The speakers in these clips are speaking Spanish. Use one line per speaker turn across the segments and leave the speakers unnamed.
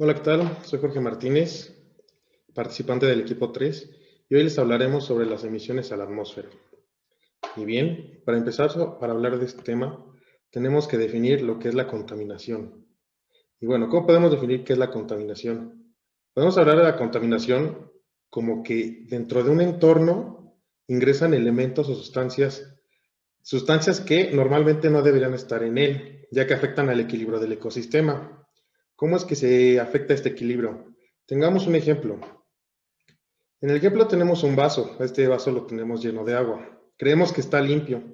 Hola, ¿qué tal? Soy Jorge Martínez, participante del equipo 3, y hoy les hablaremos sobre las emisiones a la atmósfera. Y bien, para empezar, para hablar de este tema, tenemos que definir lo que es la contaminación. Y bueno, ¿cómo podemos definir qué es la contaminación? Podemos hablar de la contaminación como que dentro de un entorno ingresan elementos o sustancias que normalmente no deberían estar en él, ya que afectan al equilibrio del ecosistema. ¿Cómo es que se afecta este equilibrio? Tengamos un ejemplo. En el ejemplo tenemos un vaso. Este vaso lo tenemos lleno de agua. Creemos que está limpio,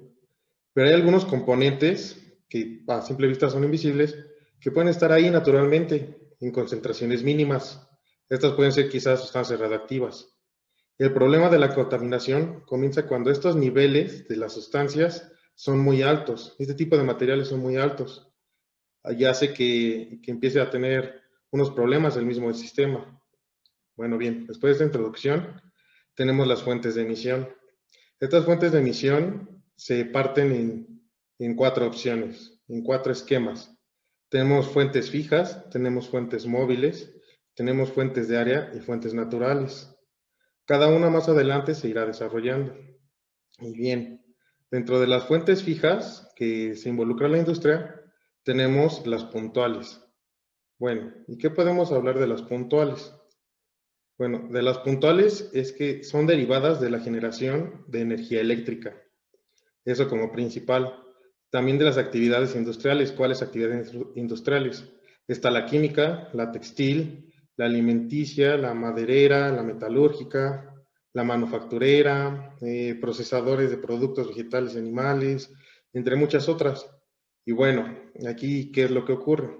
pero hay algunos componentes que a simple vista son invisibles que pueden estar ahí naturalmente en concentraciones mínimas. Estas pueden ser quizás sustancias radiactivas. El problema de la contaminación comienza cuando estos niveles de las sustancias son muy altos. Este tipo de materiales son muy altos. Y hace que empiece a tener unos problemas el mismo sistema. Bueno, bien, después de esta introducción tenemos las fuentes de emisión. Estas fuentes de emisión se parten en cuatro opciones, en cuatro esquemas. Tenemos fuentes fijas, tenemos fuentes móviles, tenemos fuentes de área y fuentes naturales. Cada una más adelante se irá desarrollando. Y bien, dentro de las fuentes fijas que se involucra la industria, tenemos las puntuales. Bueno, ¿y qué podemos hablar de las puntuales? Bueno, de las puntuales es que son derivadas de la generación de energía eléctrica, eso como principal. También de las actividades industriales. ¿Cuáles actividades industriales? Está la química, la textil, la alimenticia, la maderera, la metalúrgica, la manufacturera, procesadores de productos vegetales y animales, entre muchas otras. Y bueno, aquí, ¿qué es lo que ocurre?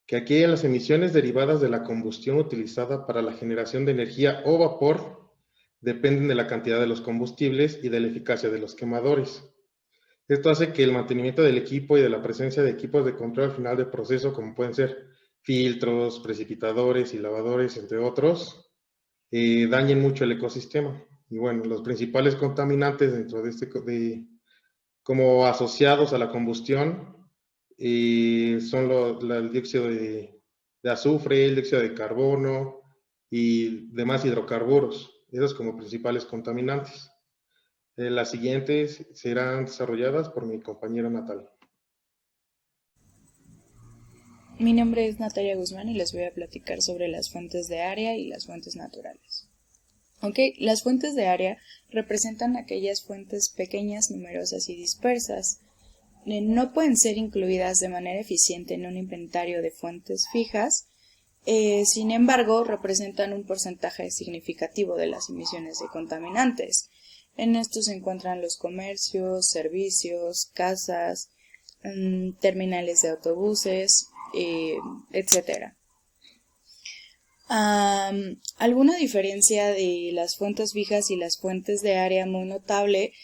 Que aquí en las emisiones derivadas de la combustión utilizada para la generación de energía o vapor dependen de la cantidad de los combustibles y de la eficacia de los quemadores. Esto hace que el mantenimiento del equipo y de la presencia de equipos de control al final del proceso, como pueden ser filtros, precipitadores y lavadores, entre otros, dañen mucho el ecosistema. Y bueno, los principales contaminantes dentro como asociados a la combustión, son el dióxido de azufre, el dióxido de carbono y demás hidrocarburos, esos como principales contaminantes. Las siguientes serán desarrolladas por mi compañera Natalia.
Mi nombre es Natalia Guzmán y les voy a platicar sobre las fuentes de área y las fuentes naturales. Las fuentes de área representan aquellas fuentes pequeñas, numerosas y dispersas. No pueden ser incluidas de manera eficiente en un inventario de fuentes fijas, sin embargo, representan un porcentaje significativo de las emisiones de contaminantes. En estos se encuentran los comercios, servicios, casas, terminales de autobuses, etc. Alguna diferencia de las fuentes fijas y las fuentes de área muy notable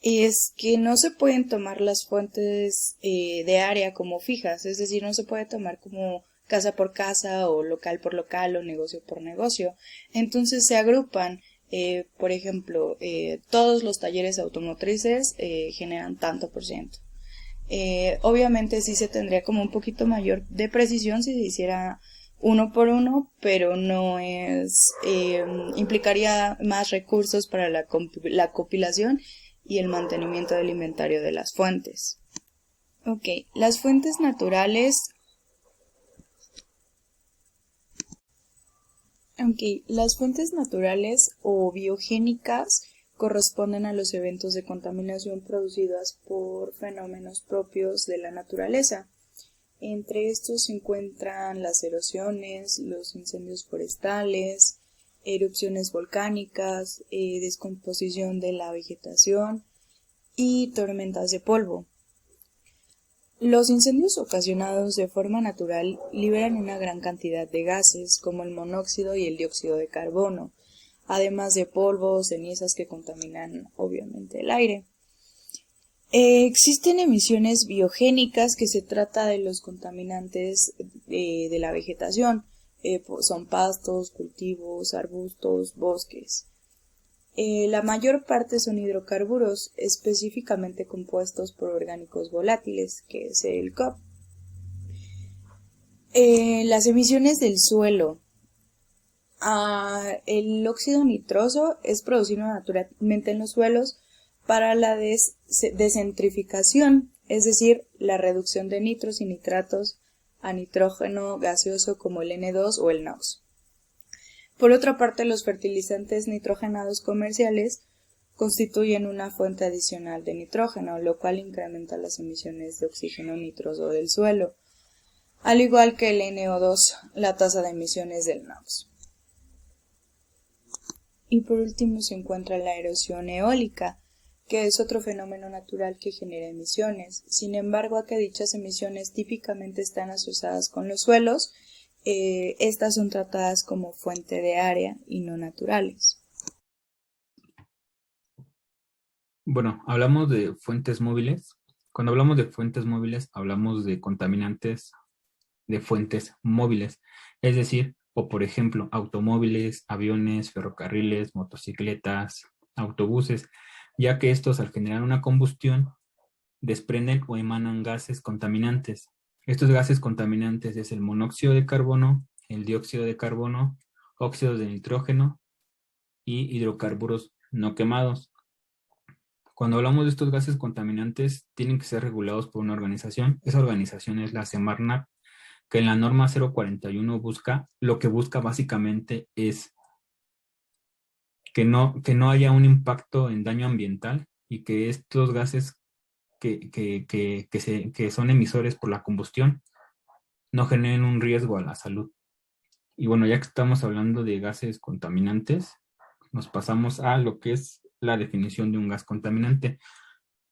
es que no se pueden tomar las fuentes de área como fijas, es decir, no se puede tomar como casa por casa o local por local o negocio por negocio. Entonces se agrupan, por ejemplo, todos los talleres automotrices generan tanto por ciento. Obviamente sí se tendría como un poquito mayor de precisión si se hiciera uno por uno, pero no es, implicaría más recursos para la compilación y el mantenimiento del inventario de las fuentes. Las fuentes naturales. Las fuentes naturales o biogénicas corresponden a los eventos de contaminación producidos por fenómenos propios de la naturaleza. Entre estos se encuentran las erosiones, los incendios forestales, erupciones volcánicas, descomposición de la vegetación y tormentas de polvo. Los incendios ocasionados de forma natural liberan una gran cantidad de gases como el monóxido y el dióxido de carbono, además de polvo, cenizas que contaminan obviamente el aire. Existen emisiones biogénicas que se trata de los contaminantes de la vegetación, son pastos, cultivos, arbustos, bosques. La mayor parte son hidrocarburos, específicamente compuestos por orgánicos volátiles, que es el COP. Las emisiones del suelo. El óxido nitroso es producido naturalmente en los suelos para la desentrificación, es decir, la reducción de nitros y nitratos a nitrógeno gaseoso como el N2 o el NOx. Por otra parte, los fertilizantes nitrogenados comerciales constituyen una fuente adicional de nitrógeno, lo cual incrementa las emisiones de oxígeno nitroso del suelo, al igual que el NO2, la tasa de emisiones del NOx. Y por último se encuentra la erosión eólica, que es otro fenómeno natural que genera emisiones. Sin embargo, que dichas emisiones típicamente están asociadas con los suelos, estas son tratadas como fuente de área y no naturales.
Bueno, hablamos de fuentes móviles. Cuando hablamos de fuentes móviles, hablamos de contaminantes de fuentes móviles, es decir, o por ejemplo, automóviles, aviones, ferrocarriles, motocicletas, autobuses, ya que estos al generar una combustión desprenden o emanan gases contaminantes. Estos gases contaminantes es el monóxido de carbono, el dióxido de carbono, óxidos de nitrógeno y hidrocarburos no quemados. Cuando hablamos de estos gases contaminantes, tienen que ser regulados por una organización. Esa organización es la Semarnat, que en la norma 041 lo que busca básicamente es que no haya un impacto en daño ambiental y que estos gases que son emisores por la combustión no generen un riesgo a la salud. Y bueno, ya que estamos hablando de gases contaminantes, nos pasamos a lo que es la definición de un gas contaminante,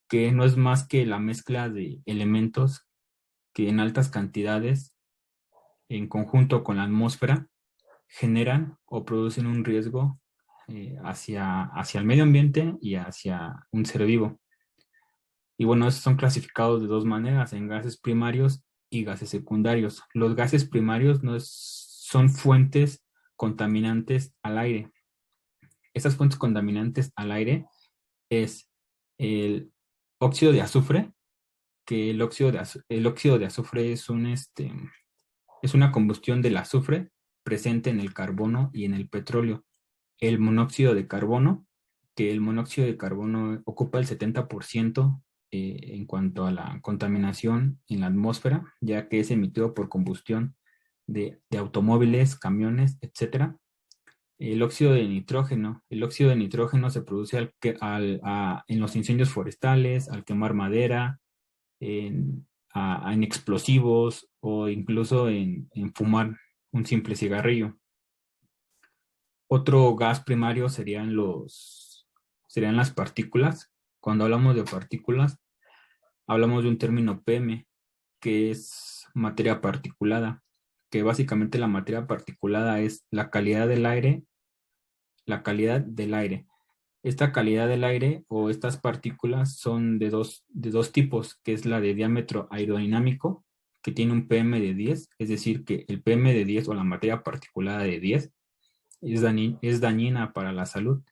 que no es más que la mezcla de elementos que en altas cantidades, en conjunto con la atmósfera, generan o producen un riesgo hacia el medio ambiente y hacia un ser vivo. Y bueno, estos son clasificados de dos maneras, en gases primarios y gases secundarios. Los gases primarios son fuentes contaminantes al aire. Estas fuentes contaminantes al aire es el óxido de azufre, que el óxido de azufre es una combustión del azufre presente en el carbono y en el petróleo. El monóxido de carbono, que el monóxido de carbono ocupa el 70% en cuanto a la contaminación en la atmósfera, ya que es emitido por combustión de automóviles, camiones, etc. El óxido de nitrógeno. El óxido de nitrógeno se produce en los incendios forestales, al quemar madera, en explosivos o incluso en fumar un simple cigarrillo. Otro gas primario serían las partículas. Cuando hablamos de partículas, hablamos de un término PM, que es materia particulada, que básicamente la materia particulada es la calidad del aire. Esta calidad del aire o estas partículas son de dos tipos, que es la de diámetro aerodinámico, que tiene un PM de 10, es decir, que el PM de 10 o la materia particulada de 10 es dañina para la salud,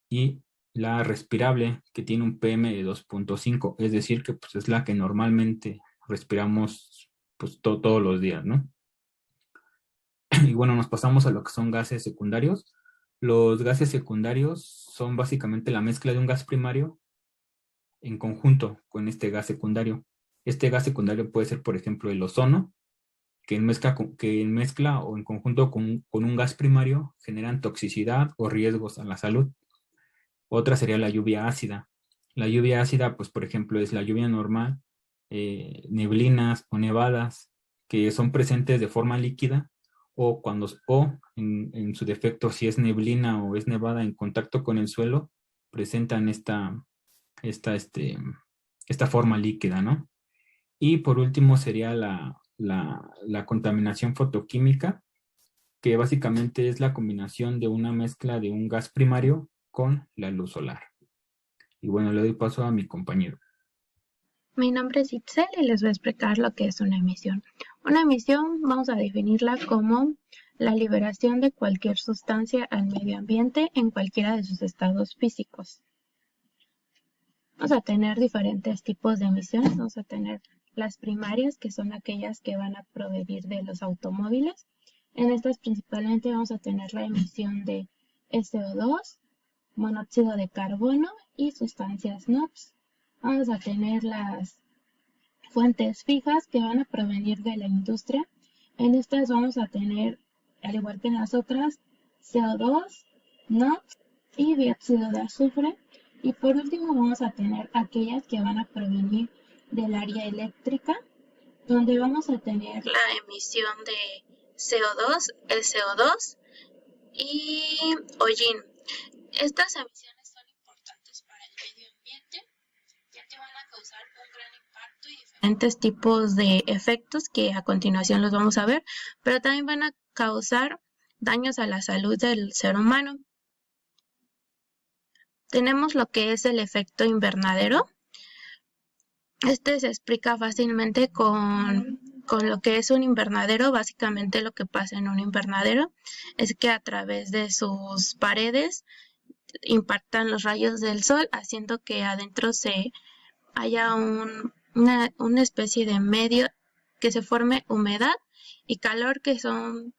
y la respirable, que tiene un PM de 2.5, es decir, que pues, es la que normalmente respiramos pues, todos los días, ¿no? Y bueno, nos pasamos a lo que son gases secundarios. Los gases secundarios son básicamente la mezcla de un gas primario en conjunto con este gas secundario. Este gas secundario puede ser, por ejemplo, el ozono, que en mezcla o en conjunto con un gas primario generan toxicidad o riesgos a la salud. Otra sería la lluvia ácida. La lluvia ácida, pues por ejemplo, es la lluvia normal, neblinas o nevadas que son presentes de forma líquida o en su defecto, si es neblina o es nevada en contacto con el suelo, presentan esta forma líquida, ¿no? Y por último sería la contaminación fotoquímica, que básicamente es la combinación de una mezcla de un gas primario con la luz solar. Y bueno, le doy paso a mi compañero.
Mi nombre es Itzel y les voy a explicar lo que es una emisión. Una emisión vamos a definirla como la liberación de cualquier sustancia al medio ambiente en cualquiera de sus estados físicos. Vamos a tener diferentes tipos de emisiones. Vamos a tener las primarias, que son aquellas que van a provenir de los automóviles. En estas principalmente vamos a tener la emisión de SO2, monóxido de carbono y sustancias NOx. Vamos a tener las fuentes fijas que van a provenir de la industria. En estas vamos a tener, al igual que en las otras, CO2, NOx y dióxido de azufre. Y por último vamos a tener aquellas que van a provenir del área eléctrica, donde vamos a tener la emisión de CO2, el CO2 y hollín. Estas emisiones son importantes para el medio ambiente, ya que van a causar un gran impacto y diferentes tipos de efectos que a continuación los vamos a ver, pero también van a causar daños a la salud del ser humano. Tenemos lo que es el efecto invernadero. Este se explica fácilmente con lo que es un invernadero. Básicamente lo que pasa en un invernadero es que a través de sus paredes impactan los rayos del sol, haciendo que adentro haya una especie de medio, que se forme humedad y calor, que son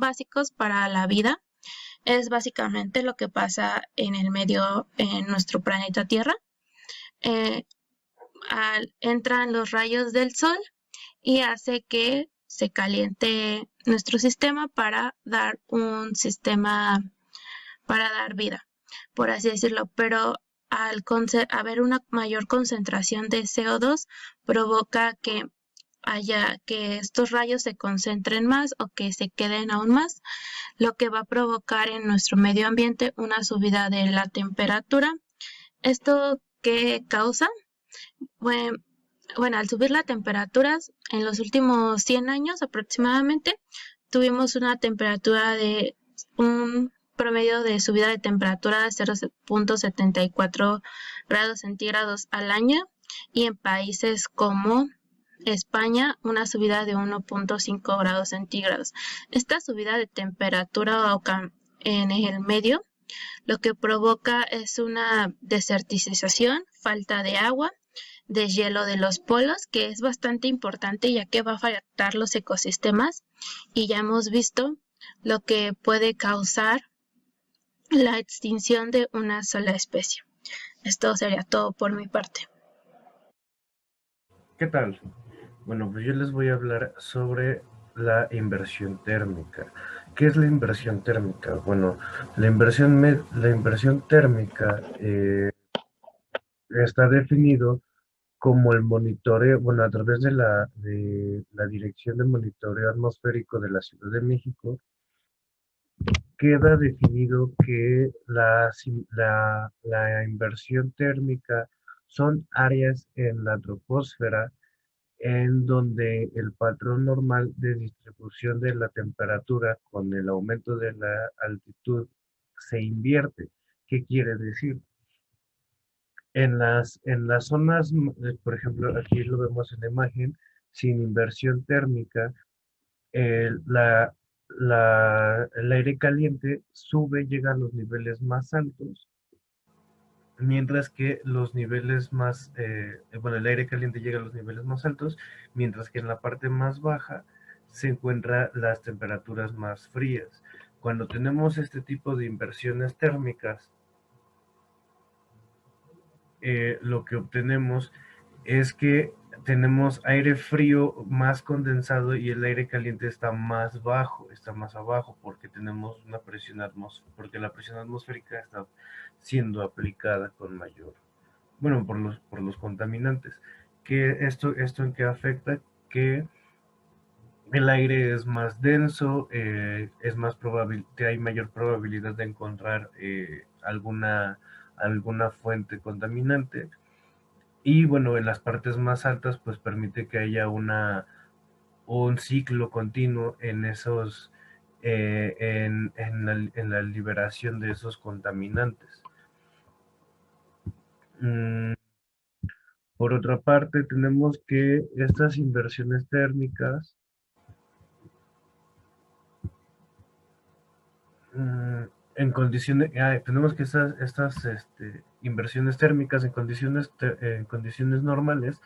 básicos para la vida. Es básicamente lo que pasa en el medio, en nuestro planeta Tierra. Entran los rayos del sol y hace que se caliente nuestro sistema para dar vida, por así decirlo. Pero al haber una mayor concentración de CO2, provoca que estos rayos se concentren más o que se queden aún más, lo que va a provocar en nuestro medio ambiente una subida de la temperatura. ¿Esto qué causa? Bueno, al subir la temperatura, en los últimos 100 años aproximadamente, tuvimos una temperatura de un promedio de subida de temperatura de 0.74 grados centígrados al año, y en países como España una subida de 1.5 grados centígrados. Esta subida de temperatura en el medio lo que provoca es una desertización, falta de agua, deshielo de los polos, que es bastante importante ya que va a afectar los ecosistemas, y ya hemos visto lo que puede causar la extinción de una sola especie. Esto sería todo por mi parte.
¿Qué tal? Bueno, pues yo les voy a hablar sobre la inversión térmica. ¿Qué es la inversión térmica? Bueno, la inversión térmica está definido como el monitoreo, bueno, a través de la Dirección de Monitoreo Atmosférico de la Ciudad de México, queda definido que la inversión térmica son áreas en la troposfera en donde el patrón normal de distribución de la temperatura con el aumento de la altitud se invierte. ¿Qué quiere decir? En las zonas, por ejemplo, aquí lo vemos en la imagen, sin inversión térmica, el aire caliente llega a los niveles más altos, mientras que los niveles más, el aire caliente llega a los niveles más altos, mientras que en la parte más baja se encuentran las temperaturas más frías. Cuando tenemos este tipo de inversiones térmicas, lo que obtenemos es que tenemos aire frío más condensado y el aire caliente está más abajo, porque tenemos una presión atmosférica, porque la presión atmosférica está siendo aplicada con mayor, bueno, por los contaminantes. ¿Esto en qué afecta? Que el aire es más denso, es más probable, hay mayor probabilidad de encontrar alguna fuente contaminante. Y bueno, en las partes más altas pues permite que haya un ciclo continuo en esos en la liberación de esos contaminantes. Por otra parte, tenemos que estas inversiones térmicas en condiciones, tenemos que estas inversiones térmicas en condiciones normales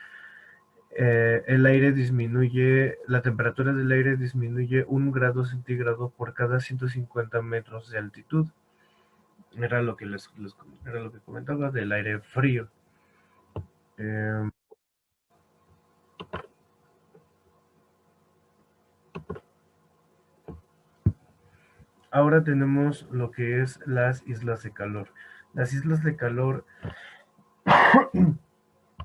el aire disminuye, la temperatura del aire disminuye 1 grado centígrado por cada 150 metros de altitud. Era lo que era lo que comentaba del aire frío. Eh, Ahora tenemos lo que es las islas de calor. Las islas de calor,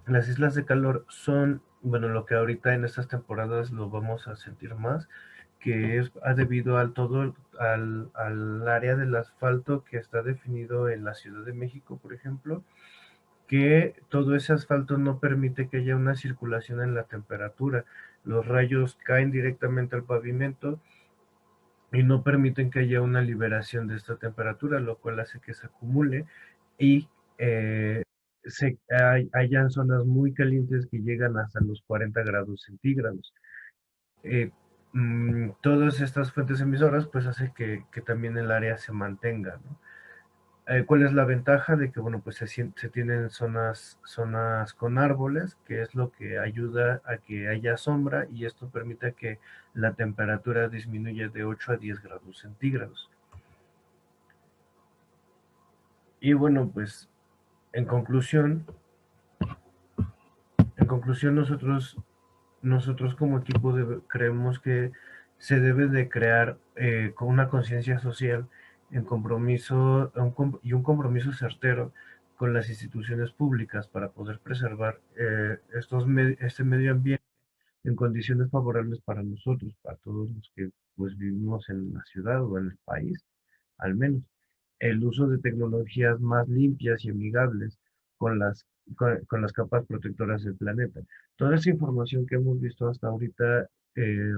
las islas de calor son, bueno, lo que ahorita en estas temporadas lo vamos a sentir más, que es debido al área del asfalto que está definido en la Ciudad de México, por ejemplo, que todo ese asfalto no permite que haya una circulación en la temperatura. Los rayos caen directamente al pavimento y no permiten que haya una liberación de esta temperatura, lo cual hace que se acumule y hayan zonas muy calientes que llegan hasta los 40 grados centígrados. Eh, Todas estas fuentes emisoras pues hace que también el área se mantenga, ¿no? ¿Cuál es la ventaja de que, bueno, pues se tienen zonas con árboles, que es lo que ayuda a que haya sombra y esto permite que la temperatura disminuya de 8 a 10 grados centígrados? Y bueno, pues en conclusión, nosotros como equipo creemos que se debe de crear con una conciencia social en compromiso y un compromiso certero con las instituciones públicas para poder preservar este medio ambiente en condiciones favorables para nosotros, para todos los que pues vivimos en la ciudad o en el país, al menos. El uso de tecnologías más limpias y amigables con con las capas protectoras del planeta. Toda esa información que hemos visto hasta ahorita, eh,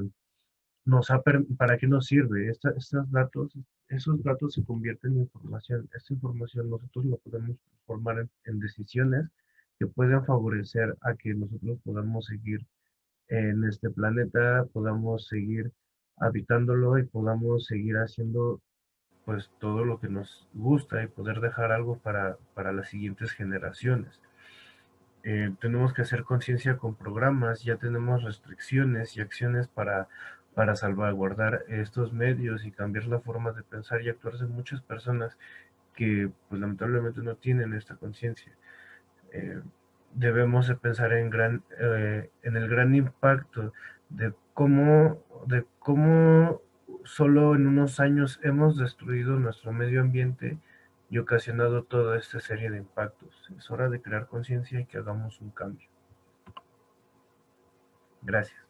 ¿para qué nos sirve? Esos datos se convierten en información. Esta información nosotros la podemos transformar en decisiones que pueden favorecer a que nosotros podamos seguir en este planeta, podamos seguir habitándolo y podamos seguir haciendo pues todo lo que nos gusta y poder dejar algo para las siguientes generaciones. Tenemos que hacer conciencia con programas, ya tenemos restricciones y acciones para salvaguardar estos medios y cambiar la forma de pensar y actuar de muchas personas que pues lamentablemente no tienen esta conciencia. Eh, Debemos de pensar en el gran impacto de cómo solo en unos años hemos destruido nuestro medio ambiente y ocasionado toda esta serie de impactos. Es hora de crear conciencia y que hagamos un cambio. Gracias.